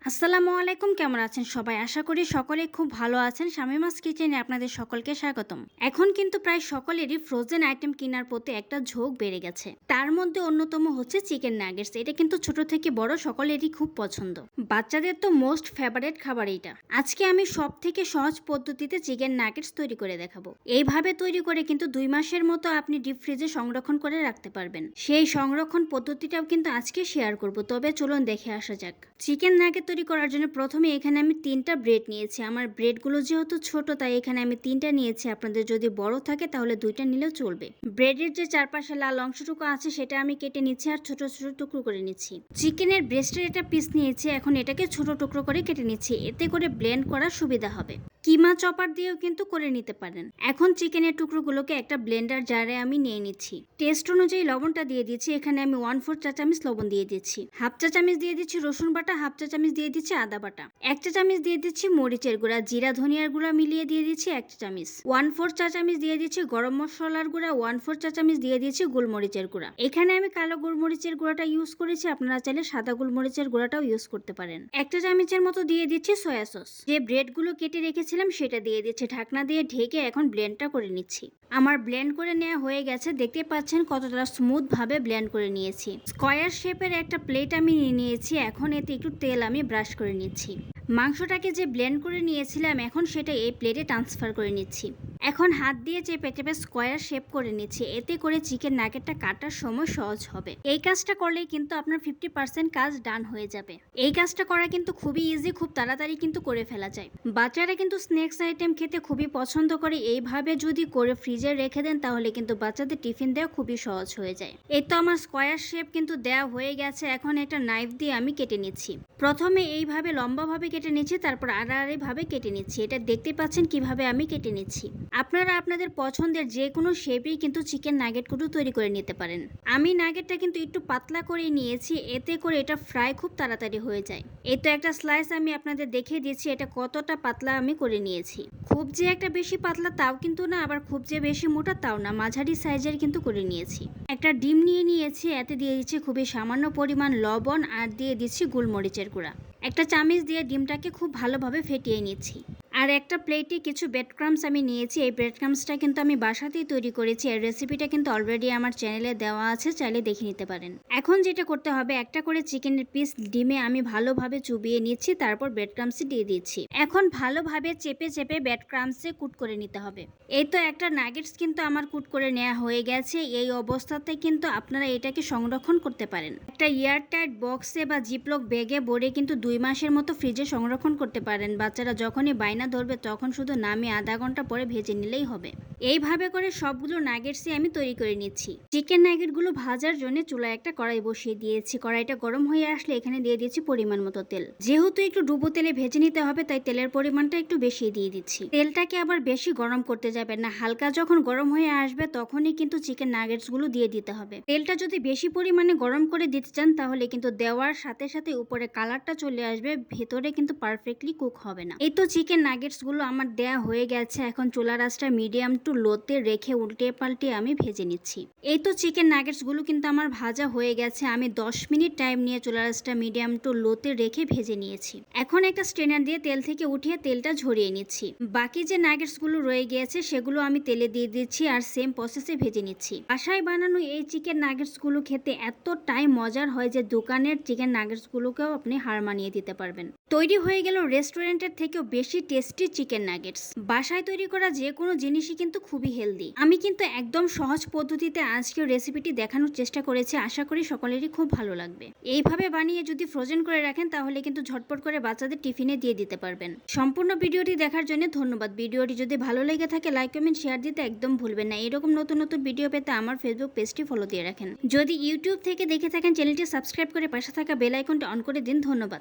আসসালামু আলাইকুম, কেমন আছেন সবাই? আশা করি সকলে খুব ভালো আছেন। শামীমাস কিচেনে আপনাদের সকলকে স্বাগতম। এখন কিন্তু প্রায় সকলেরই ফ্রোজেন আইটেম কেনার প্রতি একটা ঝোঁক বেড়ে গেছে। তার মধ্যে অন্যতম হচ্ছে চিকেন নাগেটস। এটা কিন্তু ছোট থেকে বড় সকলেরই খুব পছন্দ। বাচ্চাদের তো মোস্ট ফেভারিট খাবার এইটা। আজকে আমি সব থেকে সহজ পদ্ধতিতে চিকেন নাগেটস তৈরি করে দেখাবো। এইভাবে তৈরি করে কিন্তু 2 মাসের মতো আপনি ডিপ ফ্রিজে সংরক্ষণ করে রাখতে পারবেন। সেই সংরক্ষণ পদ্ধতিটাও কিন্তু আজকে শেয়ার করব। তবে চলুন দেখে আসা যাক। চিকেন নাগেট তৈরি করার জন্য প্রথমে এখানে আমি 3টা ব্রেড নিয়েছি। আমার ব্রেডগুলো যেহেতু ছোট তাই এখানে আমি 3টা নিয়েছি। আপনাদের যদি বড় থাকে তাহলে 2টা নিলেও চলবে। ব্রেডের যে চারপাশে লাল অংশটুকু আছে সেটা আমি কেটে নিচ্ছি আর ছোট ছোট টুকরো করে নিচ্ছি। চিকেনের ব্রেস্টের একটা পিস নিয়েছি, এখন এটাকে ছোট টুকরো করে কেটে নিচ্ছি, এতে করে ব্লেন্ড করার সুবিধা হবে। কিমা চপার দিয়েও কিন্তু করে নিতে পারেন। এখন চিকেনের টুকরোগুলোকে একটা ব্লেন্ডার জারে আমি নিয়ে নিচ্ছি। টেস্ট অনুযায়ী লবণটা দিয়ে দিচ্ছি। এখানে আমি 1/4 চা চামচ লবণ দিয়ে দিচ্ছি। হাফ চা চামচ দিয়ে দিচ্ছি রসুন বাটা, হাফ চা চামচ দিয়ে দিচ্ছি আদা বাটা, 1 চা চামচ দিয়ে দিচ্ছি মরিচের গুঁড়া, জিরা ধনিয়ার গুঁড়া মিলিয়ে দিয়ে দিচ্ছি 1 চা চামচ, 1/4 চা চামচ দিয়ে দিচ্ছি গরম মশলার গুঁড়া, 1/4 চা চামচ দিয়ে দিচ্ছি গোলমরিচের গুঁড়া। এখানে আমি কালো গোলমরিচের গুঁড়াটা ইউজ করেছি, আপনারা চাইলে সাদা গোলমরিচের গুঁড়াটাও ইউজ করতে পারেন। 1 চা চামচের মতো দিয়ে দিচ্ছি সয়া সস। যে ব্রেডগুলো কেটে রেখেছিলাম সেটা দিয়ে দিচ্ছি। ঢাকনা দিয়ে ঢেকে এখন ব্লেন্ডটা করে নিচ্ছি। আমার ব্লেন্ড করে নেওয়া হয়ে গেছে। দেখতে পাচ্ছেন কতটা স্মুথ ভাবে ব্লেন্ড করে নিয়েছি। স্কয়ার শেপের একটা প্লেট আমি নিয়ে নিয়েছি। এখন এতে একটু তেল আমি ব্রাশ করে নিচ্ছি। মাংসটাকে যে ব্লেন্ড করে নিয়েছিলাম এখন সেটা এই প্লেটে ট্রান্সফার করে নিচ্ছি। এখন হাত দিয়ে চেপে চেপে স্কয়ার শেপ করে নিচ্ছি, এতে করে চিকেন নাগেটটা কাটার সময় সহজ হবে। এই কাজটা করলেই কিন্তু আপনার 50% কাজ ডান হয়ে যাবে। এই কাজটা করা কিন্তু খুবই ইজি, খুব তাড়াতাড়ি কিন্তু করে ফেলা যায়। বাচ্চারা কিন্তু স্ন্যাক্স আইটেম খেতে খুবই পছন্দ করে। এইভাবে যদি করে ফ্রিজে রেখে দেন তাহলে কিন্তু বাচ্চাদের টিফিন দেওয়া খুবই সহজ হয়ে যায়। এই তো আমার স্কয়ার শেপ কিন্তু দেওয়া হয়ে গেছে। এখন একটা নাইফ দিয়ে আমি কেটে নিচ্ছি। প্রথমে এইভাবে লম্বাভাবে কেটে নিচ্ছি, তারপর আড়াআড়ি ভাবে কেটে নিচ্ছি। এটা দেখতে পাচ্ছেন কিভাবে আমি কেটে নিচ্ছি। আপনারা আপনাদের পছন্দের যে কোনো শেপেই কিন্তু চিকেন নাগেটগুলো তৈরি করে নিতে পারেন। আমি নাগেটটা কিন্তু একটু পাতলা করে নিয়েছি, এতে করে এটা ফ্রাই খুব তাড়াতাড়ি হয়ে যায়। এই তো একটা স্লাইস আমি আপনাদের দেখিয়ে দিচ্ছি এটা কতটা পাতলা আমি করে নিয়েছি। খুব যে একটা বেশি পাতলা তাও কিন্তু না, আবার খুব যে বেশি মোটা তাও না, মাঝারি সাইজের কিন্তু করে নিয়েছি। একটা ডিম নিয়ে নিয়েছি, এতে দিয়ে দিচ্ছি খুবই সামান্য পরিমাণ লবণ আর দিয়ে দিচ্ছি গোলমরিচের গুঁড়া। একটা চামচ দিয়ে ডিমটাকে খুব ভালোভাবে ফেটিয়ে নিচ্ছি। আর একটা প্লেটে কিছু ব্রেড ক্রাম্বস আমি নিয়েছি। এই ব্রেড ক্রাম্বসটা কিন্তু আমি বাসাতেই তৈরি করেছি। এর রেসিপিটা কিন্তু অলরেডি আমার চ্যানেলে দেওয়া আছে, চাইলে দেখে নিতে পারেন। এখন যেটা করতে হবে, একটা করে চিকেনের পিস ডিমে আমি ভালোভাবে চুবিয়ে নিচ্ছি, তারপর ব্রেড ক্রাম্বসে দিয়ে দিচ্ছি। এখন ভালোভাবে চেপে চেপে ব্রেড ক্রাম্বসে কুট করে নিতে হবে। এই তো একটা নাগেটস কিন্তু আমার কুট করে নেওয়া হয়ে গেছে। এই অবস্থাতে কিন্তু আপনারা এটাকে সংরক্ষণ করতে পারেন। একটা এয়ারটাইট বক্সে বা জিপলক ব্যাগে ভরে কিন্তু 2 মাসের মতো ফ্রিজে সংরক্ষণ করতে পারেন। বাচ্চারা যখনই বায়না ধরবে তখন শুধু নামিয়ে আধা ঘন্টা পরে ভেজে নিলেই হবে। এইভাবে করে সবগুলো নাগেটসই আমি তৈরি করে নিচ্ছি। চিকেন নাগেটগুলো ভাজার জন্য চুলায় একটা কড়াই বসিয়ে দিয়েছি। কড়াইটা গরম হয়ে আসলে এখানে দিয়ে দিচ্ছি পরিমাণ মতো তেল। যেহেতু একটু ডুবো তেলে ভেজে নিতে হবে তাই তেলের পরিমাণটা একটু বেশি দিয়ে দিচ্ছি। তেলটাকে আবার বেশি গরম করতে যাবেন না, হালকা যখন গরম হয়ে আসবে তখনই কিন্তু চিকেন নাগেটসগুলো দিয়ে দিতে হবে। তেলটা যদি বেশি পরিমাণে গরম করে দিতে চান তাহলে কিন্তু দেওয়ার সাথে সাথে উপরে কালারটা চলে আসবে, ভেতরে কিন্তু পারফেক্টলি কুক হবে না। এই তো চিকেন নাগেটসগুলো আমার দেয়া হয়ে গেছে। এখন চুলার আঁচটা মিডিয়াম টু লোতে রেখে উল্টে পাল্টে আমি ভেজে নিচ্ছি। এই তো চিকেন নাগেটসগুলো কিন্তু আমার ভাজা হয়ে গেছে। আমি 10 মিনিট টাইম নিয়ে চুলার আঁচটা মিডিয়াম টু লোতে রেখে ভেজে নিয়েছি। এখন একটা স্ট্রেনার দিয়ে তেল থেকে উঠিয়ে তেলটা ঝরিয়ে নিচ্ছি। বাকি যে নাগেটসগুলো রয়ে গিয়েছে সেগুলো আমি তেলে দিয়ে দিচ্ছি আর সেম প্রসেসে ভেজে নিচ্ছি। বাসায় বানানো এই চিকেন নাগেটসগুলো খেতে এতটাই মজার হয় যে দোকানের চিকেন নাগেটসগুলোকেও আপনি হার মানিয়ে দিতে পারবেন। তৈরি হয়ে গেল রেস্টুরেন্টের থেকেও বেশি টেস্টি চিকেন নাগেটস। বাসায় তৈরি করা যে কোনো জিনিসই কিন্তু খুবই হেলদি। আমি কিন্তু একদম সহজ পদ্ধতিতে আজকের রেসিপিটি দেখানোর চেষ্টা করেছি, আশা করি সকলেরই খুব ভালো লাগবে। এইভাবে বানিয়ে যদি ফ্রোজেন করে রাখেন তাহলে কিন্তু ঝটপট করে বাচ্চাদের টিফিনে দিয়ে দিতে পারবেন। সম্পূর্ণ ভিডিওটি দেখার জন্য ধন্যবাদ। ভিডিওটি যদি ভালো লেগে থাকে লাইক কমেন্ট শেয়ার দিতে একদম ভুলবেন না। এরকম নতুন নতুন ভিডিও পেতে আমার ফেসবুক পেজটি ফলো দিয়ে রাখেন। যদি ইউটিউব থেকে দেখে থাকেন চ্যানেলটি সাবস্ক্রাইব করে পাশে থাকা বেল আইকনটি অন করে দিন। ধন্যবাদ।